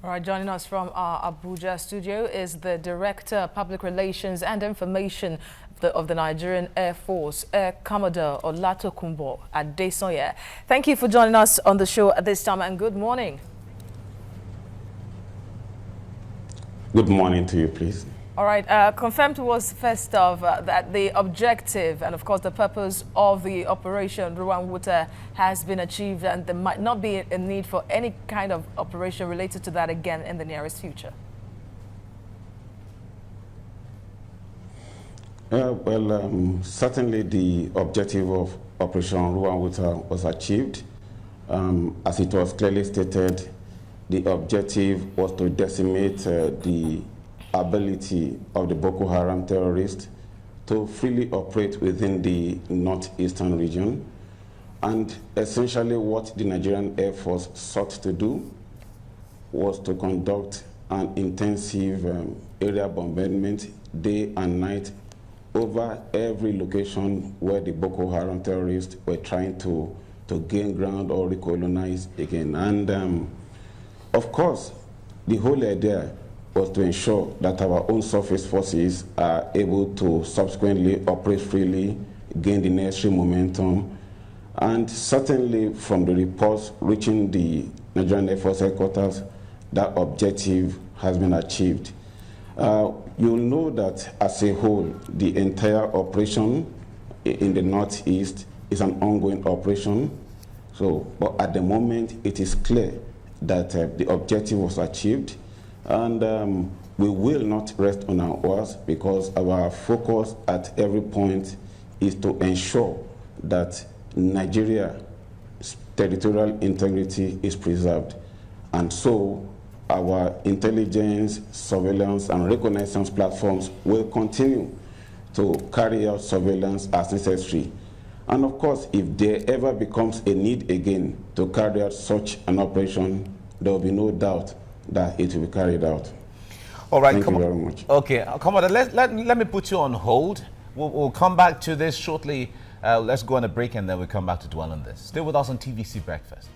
All right, joining us from our Abuja studio is the Director of Public Relations and Information of the Nigerian Air Force, Air Commodore Olatokunbo Adesoye. Thank you for joining us on the show at this time, and good morning. Good morning to you, please. All right, confirm to us first of that the objective and of course the purpose of the operation Ruwan Wuta has been achieved, and there might not be a need for any kind of operation related to that again in the nearest future. Certainly the objective of Operation Ruwan Wuta was achieved. As it was clearly stated, the objective was to decimate the ability of the Boko Haram terrorists to freely operate within the northeastern region. And essentially what the Nigerian Air Force sought to do was to conduct an intensive area bombardment day and night over every location where the Boko Haram terrorists were trying to gain ground or recolonize again. And of course, the whole idea was to ensure that our own surface forces are able to subsequently operate freely, gain the necessary momentum, and certainly from the reports reaching the Nigerian Air Force headquarters, that objective has been achieved. You'll know that as a whole, the entire operation in the Northeast is an ongoing operation. But at the moment, it is clear that the objective was achieved. And we will not rest on our oars, because our focus at every point is to ensure that Nigeria's territorial integrity is preserved. And so our intelligence, surveillance, and reconnaissance platforms will continue to carry out surveillance as necessary. And of course, if there ever becomes a need again to carry out such an operation, there will be no doubt that it will be carried out. All right, Thank you very much. Okay, Commodore, let me put you on hold. We'll come back to this shortly. Let's go on a break and then we'll come back to dwell on this. Stay with us on TVC Breakfast.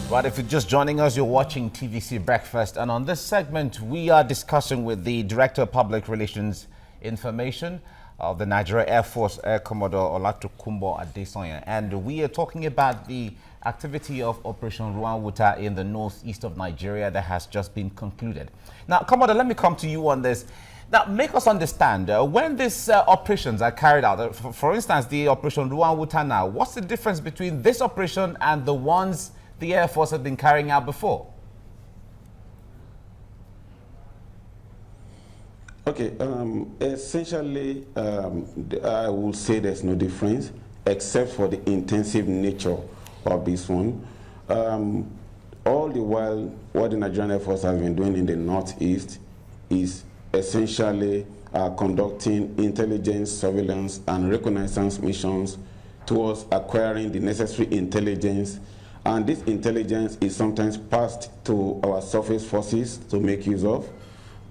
Right, if you're just joining us, you're watching TVC Breakfast, and on this segment, we are discussing with the Director of Public Relations Information of the Nigerian Air Force, Air Commodore Olatokunbo Adesoye, and we are talking about the activity of Operation Ruwan Wuta in the northeast of Nigeria that has just been concluded. Now, Commodore, let me come to you on this. Now, make us understand, when these operations are carried out, for instance, the Operation Ruwan Wuta now, what's the difference between this operation and the ones the Air Force had been carrying out before? Okay, essentially, I will say there's no difference except for the intensive nature of this one. All the while, what the Nigerian Air Force has been doing in the Northeast is essentially conducting intelligence, surveillance, and reconnaissance missions towards acquiring the necessary intelligence. And this intelligence is sometimes passed to our surface forces to make use of.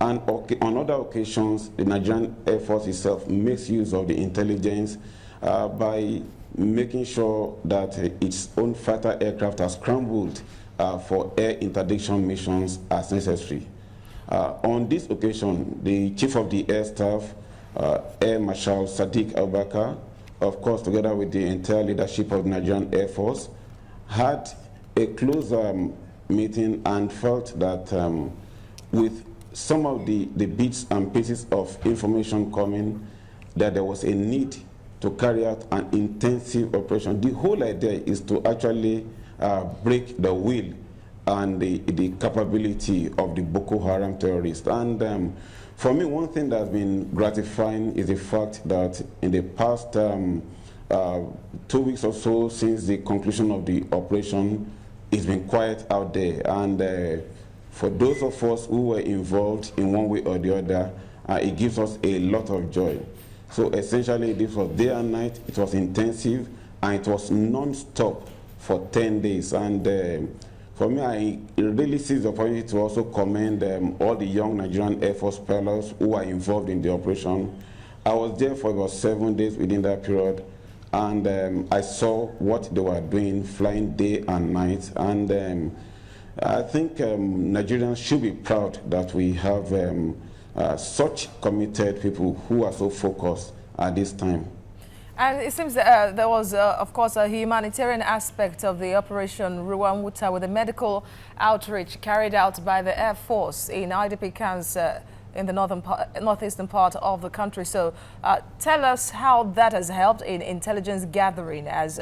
And on other occasions, the Nigerian Air Force itself makes use of the intelligence by making sure that its own fighter aircraft are scrambled for air interdiction missions as necessary. On this occasion, the Chief of the Air Staff, Air Marshal Sadiq Abubakar, of course, together with the entire leadership of the Nigerian Air Force, had a close meeting and felt that with some of the bits and pieces of information coming, that there was a need to carry out an intensive operation. The whole idea is to actually break the will and the capability of the Boko Haram terrorists. And for me, one thing that's been gratifying is the fact that in the past 2 weeks or so since the conclusion of the operation, it's been quiet out there. And for those of us who were involved in one way or the other, it gives us a lot of joy. So essentially, this was day and night, it was intensive, and it was non-stop for 10 days. And for me, I really seize the opportunity to also commend all the young Nigerian Air Force pilots who are involved in the operation. I was there for about 7 days within that period, and I saw what they were doing, flying day and night, and I think Nigerians should be proud that we have such committed people who are so focused at this time. And it seems that there was, of course, a humanitarian aspect of the Operation Ruwan Wuta with a medical outreach carried out by the Air Force in IDP camps in the northeastern part of the country. So tell us how that has helped in intelligence gathering as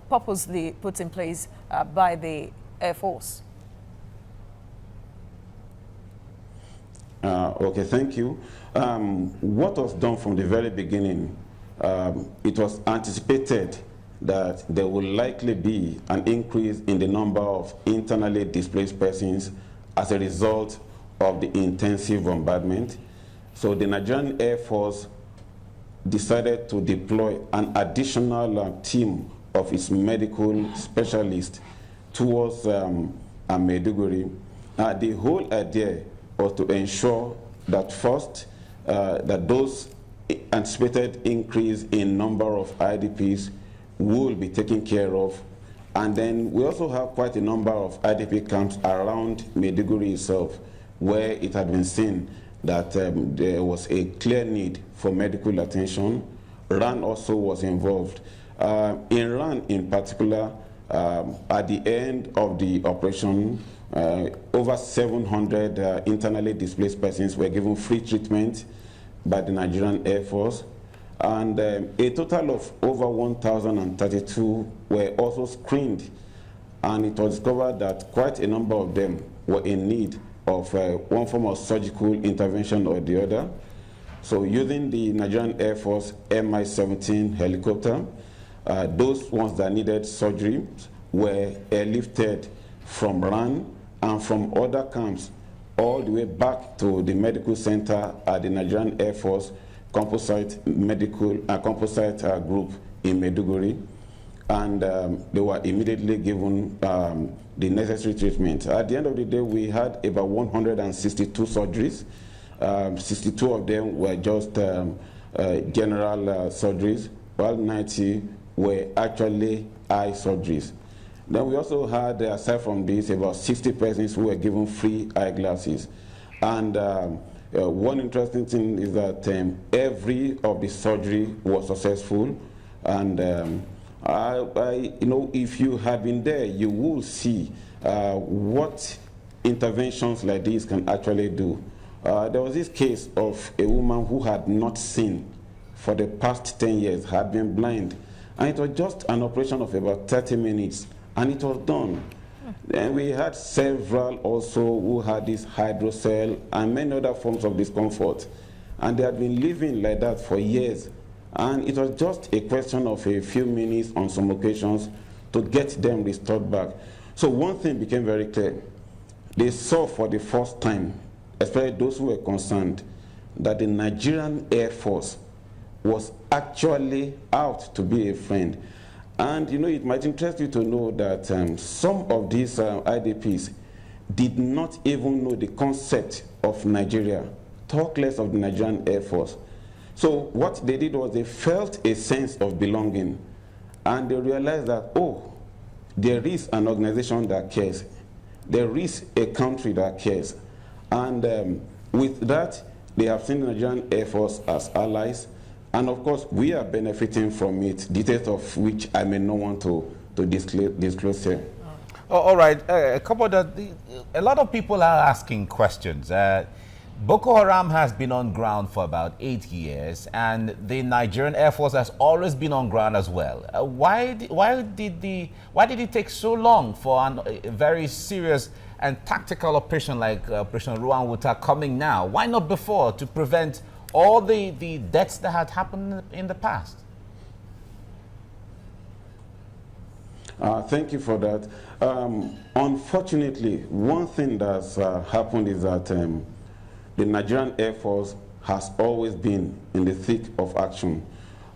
purposely put in place by the Air Force. Okay, thank you. What was done from the very beginning, it was anticipated that there will likely be an increase in the number of internally displaced persons as a result of the intensive bombardment. So the Nigerian Air Force decided to deploy an additional team of its medical specialists towards Maiduguri. The whole idea was to ensure that first, that those anticipated increase in number of IDPs will be taken care of. And then we also have quite a number of IDP camps around Maiduguri itself, where it had been seen that there was a clear need for medical attention. RAN also was involved. In RAN in particular, at the end of the operation, over 700 internally displaced persons were given free treatment by the Nigerian Air Force, and a total of over 1,032 were also screened, and it was discovered that quite a number of them were in need of one form of surgical intervention or the other. So using the Nigerian Air Force Mi-17 helicopter, those ones that needed surgery were airlifted from RAN and from other camps all the way back to the medical center at the Nigerian Air Force Composite Group in Maiduguri, and they were immediately given the necessary treatment. At the end of the day, we had about 162 surgeries. 62 of them were just general surgeries, while 90 were actually eye surgeries. Then we also had, aside from this, about 60 persons who were given free eyeglasses. And one interesting thing is that every of the surgery was successful. And you know, if you had been there, you will see what interventions like this can actually do. There was this case of a woman who had not seen for the past 10 years, had been blind. And it was just an operation of about 30 minutes. And it was done. Then we had several also who had this hydrocele and many other forms of discomfort. And they had been living like that for years. And it was just a question of a few minutes on some occasions to get them restored back. So one thing became very clear. They saw for the first time, especially those who were concerned, that the Nigerian Air Force was actually out to be a friend. And you know, it might interest you to know that some of these IDPs did not even know the concept of Nigeria, talk less of the Nigerian Air Force. So what they did was they felt a sense of belonging, and they realized that, oh, there is an organization that cares. There is a country that cares. And with that, they have seen the Nigerian Air Force as allies. And of course, we are benefiting from it, details of which I may not want to disclose here. Oh, all right, a lot of people are asking questions. Boko Haram has been on ground for about 8 years, and the Nigerian Air Force has always been on ground as well. Why did it take so long for a very serious and tactical operation like Operation Ruwan Wuta coming now? Why not before, to prevent all the deaths that had happened in the past? Thank you for that. Unfortunately, one thing that's happened is that the Nigerian Air Force has always been in the thick of action.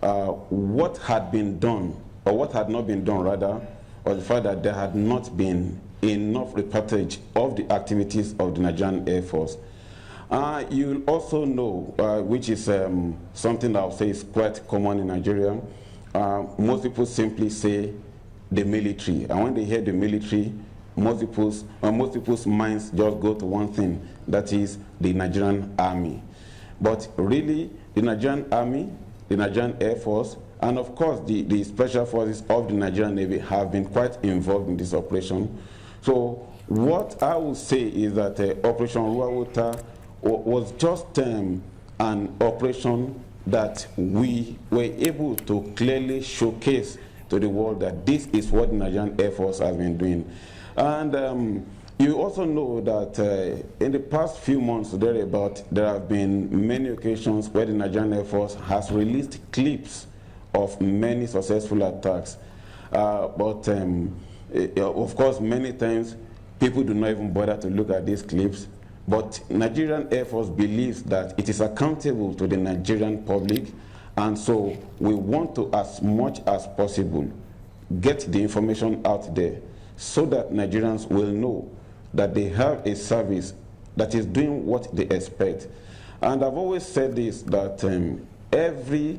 What had been done, or what had not been done rather, was the fact that there had not been enough reportage of the activities of the Nigerian Air Force. You'll also know, which is something that I'll say is quite common in Nigeria, most people simply say the military. And when they hear the military, most people's minds just go to one thing, that is the Nigerian Army. But really, the Nigerian Army, the Nigerian Air Force, and of course the special forces of the Nigerian Navy have been quite involved in this operation. So what I would say is that Operation Ruwan Wuta was just an operation that we were able to clearly showcase to the world that this is what the Nigerian Air Force has been doing. And you also know that in the past few months, there have been many occasions where the Nigerian Air Force has released clips of many successful attacks. But of course, many times, people do not even bother to look at these clips. But Nigerian Air Force believes that it is accountable to the Nigerian public, and so we want to, as much as possible, get the information out there so that Nigerians will know that they have a service that is doing what they expect. And I've always said this, that every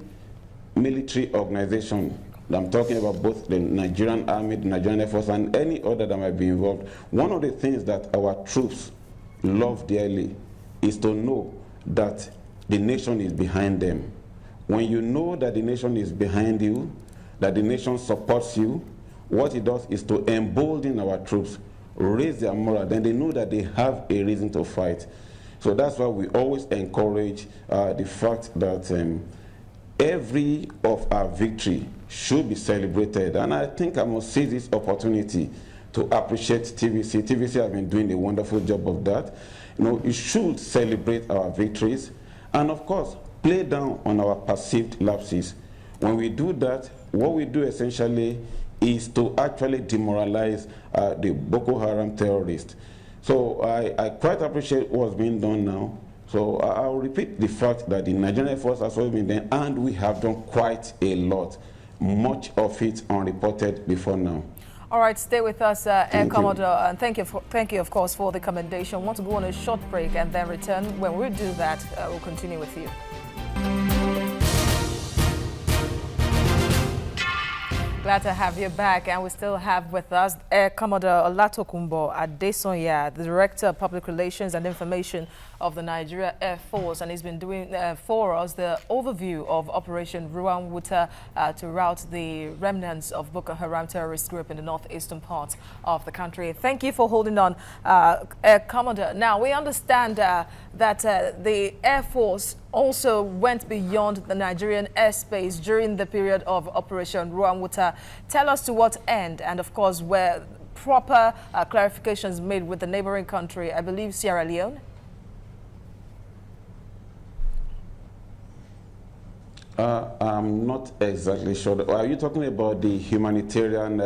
military organization, I'm talking about both the Nigerian Army, the Nigerian Air Force, and any other that might be involved, one of the things that our troops love dearly is to know that the nation is behind them. When you know that the nation is behind you, that the nation supports you, what it does is to embolden our troops, raise their morale, then they know that they have a reason to fight. So that's why we always encourage the fact that every of our victory should be celebrated. And I think I must seize this opportunity to appreciate TVC. TVC has been doing a wonderful job of that. You know, you should celebrate our victories and, of course, play down on our perceived lapses. When we do that, what we do essentially is to actually demoralize the Boko Haram terrorists. So I quite appreciate what's being done now. So I'll repeat the fact that the Nigerian Air Force has always been there, and we have done quite a lot, much of it unreported before now. All right, stay with us, Air Commodore, and thank you, of course, for the commendation. I want to go on a short break and then return. When we do that, we'll continue with you. Glad to have you back, and we still have with us Air Commodore Olatokunbo Adesonya, the Director of Public Relations and Information of the Nigeria Air Force, and he's been doing for us the overview of Operation Ruwan Wuta to rout the remnants of Boko Haram terrorist group in the northeastern part of the country. Thank you for holding on, Air Commodore. Now, we understand that the Air Force also went beyond the Nigerian airspace during the period of Operation Ruwan Wuta. Tell us to what end, and of course, where proper clarifications made with the neighboring country, I believe Sierra Leone? I'm not exactly sure. Are you talking about the humanitarian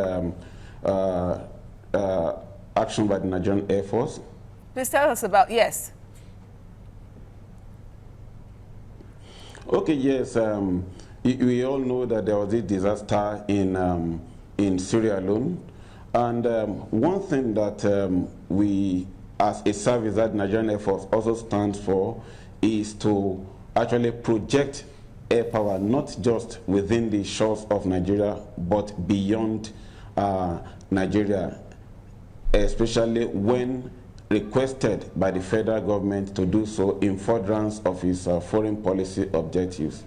action by the Nigerian Air Force? Please tell us about, yes. Okay, yes. We all know that there was a disaster in Sierra Leone. And one thing that we, as a service that Nigerian Air Force also stands for, is to actually project air power, not just within the shores of Nigeria, but beyond Nigeria, especially when requested by the federal government to do so in furtherance of its foreign policy objectives.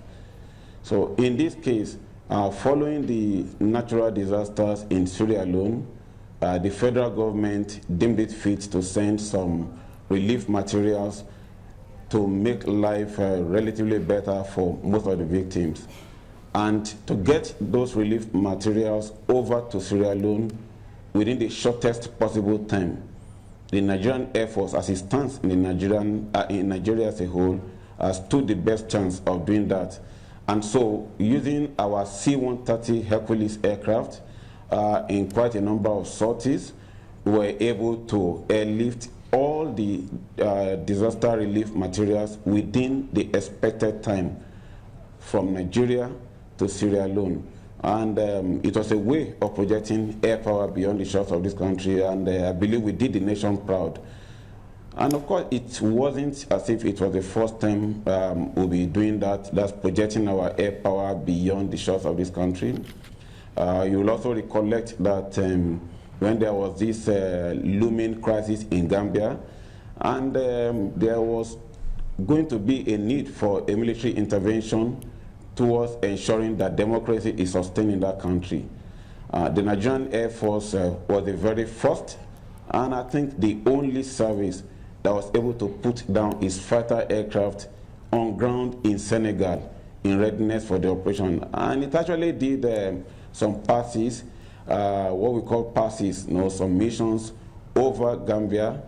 So in this case, following the natural disasters in Sierra Leone, the federal government deemed it fit to send some relief materials to make life relatively better for most of the victims. And to get those relief materials over to Sierra Leone within the shortest possible time, the Nigerian Air Force, as it stands in Nigeria as a whole, stood the best chance of doing that. And so, using our C-130 Hercules aircraft in quite a number of sorties, we were able to airlift all the disaster relief materials within the expected time from Nigeria to Sierra Leone. And it was a way of projecting air power beyond the shores of this country, and I believe we did the nation proud. And of course, it wasn't as if it was the first time we'll be doing that. That's projecting our air power beyond the shores of this country. You will also recollect that when there was this looming crisis in Gambia, and there was going to be a need for a military intervention towards ensuring that democracy is sustained in that country. The Nigerian Air Force was the very first, and I think the only service that was able to put down its fighter aircraft on ground in Senegal in readiness for the operation. And it actually did some passes, what we call passes, some missions over Gambia,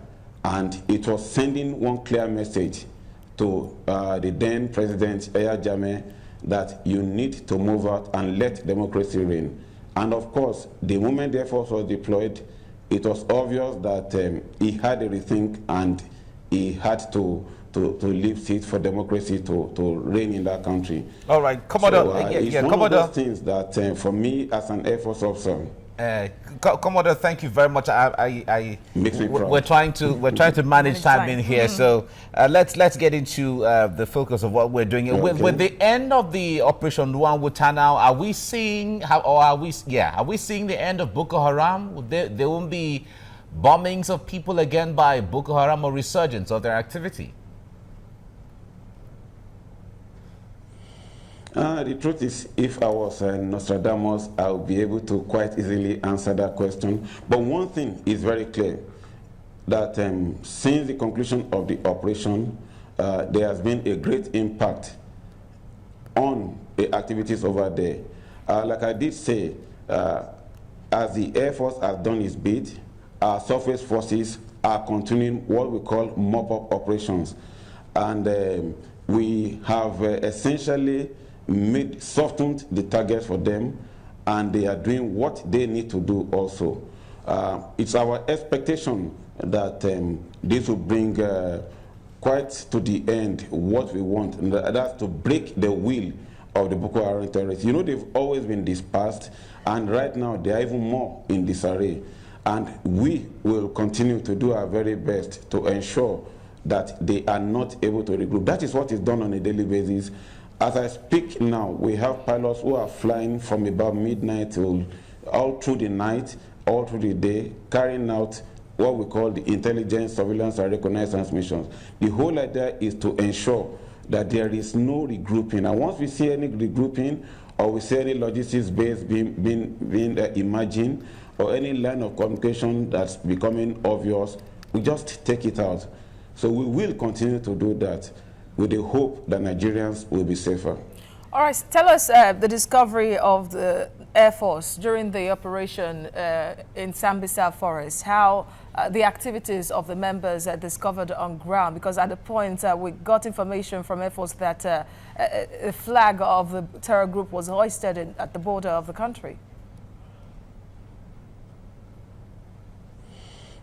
and it was sending one clear message to the then President Yahya Jammeh that you need to move out and let democracy reign. And of course, the moment the Air Force was deployed, it was obvious that he had a rethink and he had to leave seat for democracy to reign in that country. All right, Commodore. So, it's one Commodore. of those things that for me as an Air Force officer, Commodore, thank you very much. Makes me proud. We're trying to manage time in here, so let's get into the focus of what we're doing. Okay. With the end of the Operation Ruwan Wuta now, are we seeing are we seeing the end of Boko Haram? There won't be bombings of people again by Boko Haram or resurgence of their activity? The truth is, if I was Nostradamus, I would be able to quite easily answer that question. But one thing is very clear, that since the conclusion of the operation, there has been a great impact on the activities over there. Like I did say, as the Air Force has done its bit, our surface forces are continuing what we call mop-up operations. And we have essentially softened the targets for them, and they are doing what they need to do also. It's our expectation that this will bring quite to the end what we want, and that's to break the will of the Boko Haram terrorists. You know, they've always been dispersed, and right now they are even more in disarray. And we will continue to do our very best to ensure that they are not able to regroup. That is what is done on a daily basis. As I speak now, we have pilots who are flying from about midnight till all through the night, all through the day, carrying out what we call the intelligence, surveillance, and reconnaissance missions. The whole idea is to ensure that there is no regrouping. And once we see any regrouping, or we see any logistics base being imagined, or any line of communication that's becoming obvious, we just take it out. So we will continue to do that, with the hope that Nigerians will be safer. All right, tell us the discovery of the Air Force during the operation in Sambisa Forest, how the activities of the members are discovered on ground, because at the point we got information from Air Force that a flag of the terror group was hoisted at the border of the country.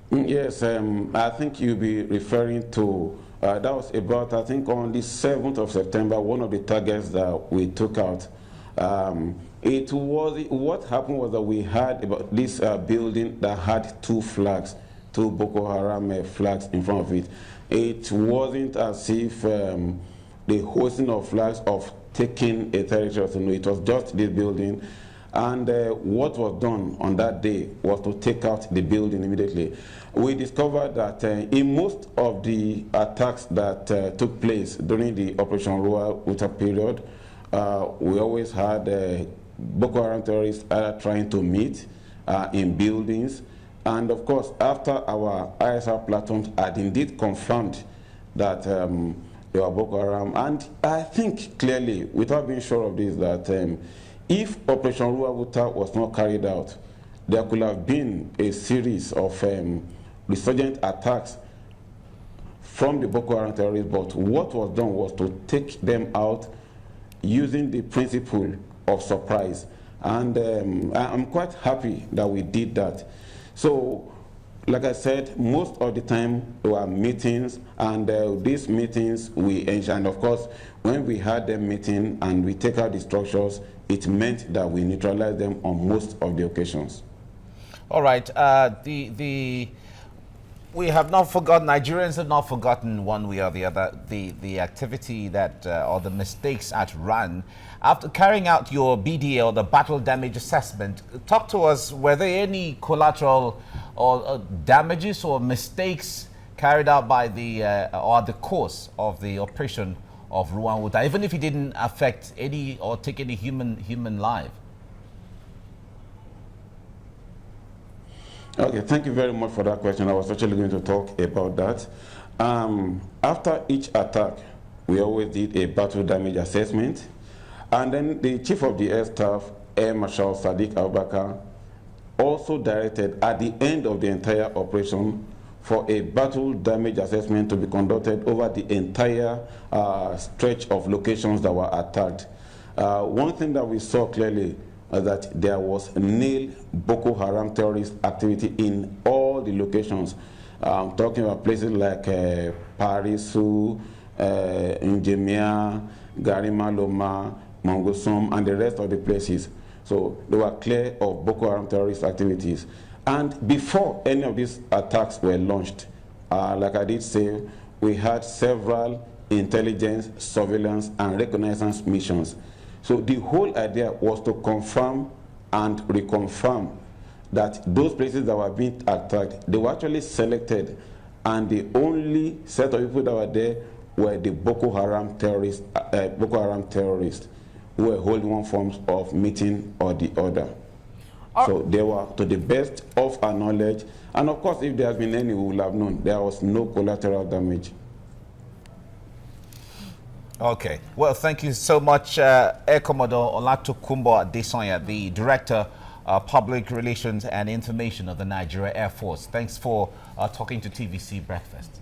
Yes, I think you'll be referring to that was about, I think, on the 7th of September, one of the targets that we took out. What happened was that we had about this building that had two Boko Haram flags in front of it. It wasn't as if the hosting of flags of taking a territory, no, it was just this building. And what was done on that day was to take out the building immediately. We discovered that in most of the attacks that took place during the Operation Ruwan Wuta period, we always had Boko Haram terrorists trying to meet in buildings. And of course, after our ISR platforms had indeed confirmed that they were Boko Haram, and I think clearly, without being sure of this, that if Operation Ruwan Wuta was not carried out, there could have been a series of resurgent attacks from the Boko Haram terrorists, but what was done was to take them out using the principle of surprise. And I'm quite happy that we did that. So, like I said, most of the time there were meetings, and these meetings and of course, when we had them meeting and we take out the structures, it meant that we neutralized them on most of the occasions. All right. We have not forgotten, Nigerians have not forgotten one way or the other, the activity that, or the mistakes at RAN. After carrying out your BDA, or the battle damage assessment, talk to us, were there any collateral or damages or mistakes carried out by the, or the course of the operation of Ruwan Wuta, even if it didn't affect any or take any human life? Okay, thank you very much for that question. I was actually going to talk about that. After each attack, we always did a battle damage assessment. And then the Chief of the Air Staff, Air Marshal Sadiq Abubakar, also directed at the end of the entire operation for a battle damage assessment to be conducted over the entire stretch of locations that were attacked. One thing that we saw clearly that there was nil Boko Haram terrorist activity in all the locations. I'm talking about places like Parisu, Njemia, Garima Loma, Mangosum, and the rest of the places. So they were clear of Boko Haram terrorist activities. And before any of these attacks were launched, like I did say, we had several intelligence, surveillance, and reconnaissance missions. So the whole idea was to confirm and reconfirm that those places that were being attacked, they were actually selected, and the only set of people that were there were the Boko Haram terrorists, who were holding one form of meeting or the other. So they were, to the best of our knowledge, and of course, if there has been any, we will have known there was no collateral damage. Okay. Well, thank you so much, Air Commodore Olatokunbo Adesanya, the Director Public Relations and Information of the Nigeria Air Force. Thanks for talking to TVC Breakfast.